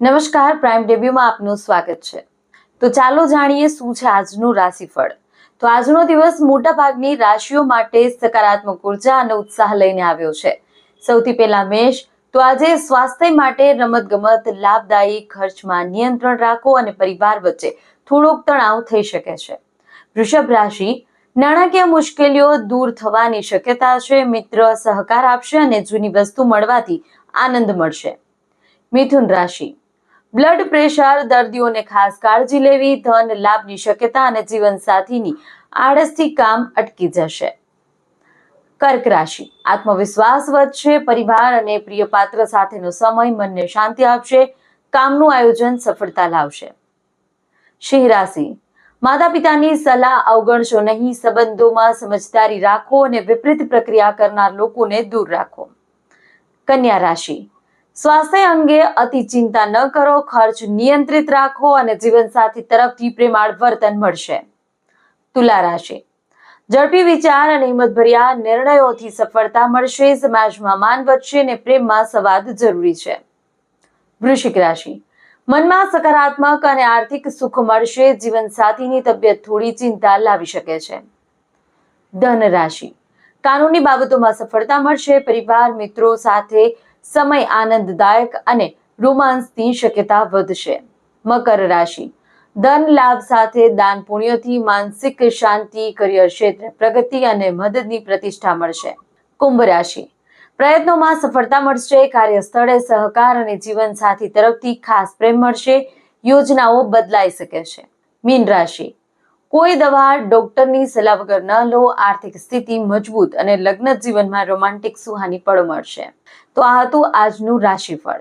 નમસ્કાર, પ્રાઇમ ડેબ્યુમાં આપનું સ્વાગત છે। તો ચાલો જાણીએ શું છે આજનું રાશિફળ। તો આજનો દિવસ મોટાભાગની રાશિઓ માટે સકારાત્મક ઉર્જા અને ઉત્સાહ લઈને આવ્યો છે। સૌથી પહેલા મેષ, તો આજે સ્વાસ્થ્ય માટે રમતગમત લાભદાયી, ખર્ચમાં નિયંત્રણ રાખો અને પરિવાર વચ્ચે થોડોક તણાવ થઈ શકે છે। વૃષભ રાશિ, નાણાકીય મુશ્કેલીઓ દૂર થવાની શક્યતા છે। મિત્ર સહકાર આપશે અને જૂની વસ્તુ મળવાથી આનંદ મળશે। મિથુન રાશિ, બ્લડ પ્રેશર દર્દીઓને ખાસ કાળજી લેવી, ધન લાભની શક્યતા અને જીવનસાથીની આળસથી કામ અટકી જશે। કર્ક રાશિ, આત્મવિશ્વાસ વધશે, પરિવાર અને પ્રિય પાત્ર સાથેનો સમય મનને શાંતિ આપશે, કામનું આયોજન સફળતા લાવશે। સિંહ રાશિ, માતા પિતાની સલાહ અવગણશો નહીં, સંબંધોમાં સમજદારી રાખો અને વિપરીત પ્રક્રિયા કરનાર લોકોને દૂર રાખો। કન્યા રાશિ, સ્વાસ્થ્ય અંગે અતિ ચિંતા ન કરો, ખર્ચ નિયંત્રિત રાખો અને જીવનસાથી તરફથી પ્રેમાળ વર્તન મળશે। તુલા રાશિ, ઝડપી વિચાર અને હિંમતભર્યા નિર્ણયોથી સફળતા મળશે, સમાજમાં માન વધશે અને પ્રેમમાં સંવાદ જરૂરી છે। વૃશ્ચિક રાશિ, મનમાં સકારાત્મક અને આર્થિક સુખ મળશે, જીવનસાથીની તબિયત થોડી ચિંતા લાવી શકે છે। ધન રાશિ, કાનૂની બાબતોમાં સફળતા મળશે, પરિવાર મિત્રો સાથે સમય આનંદદાયક અને રોમાંસની શક્યતા વધશે। મકર રાશિ, ધન લાભ સાથે દાન પુણ્યથી માનસિક શાંતિ, કરિયર ક્ષેત્રે પ્રગતિ અને મદદની પ્રતિષ્ઠા મળશે। કુંભ રાશિ, પ્રયત્નોમાં સફળતા મળશે, કાર્યસ્થળે સહકાર અને જીવનસાથી તરફથી ખાસ પ્રેમ મળશે, યોજનાઓ બદલાઈ શકે છે। મીન રાશિ, કોઈ દવા ડોક્ટરની સલાહ વગર ન લો, આર્થિક સ્થિતિ મજબૂત અને લગ્ન જીવનમાં રોમાંટિક સુહાની પળો મળશે। તો આ હતું આજનું રાશિફળ।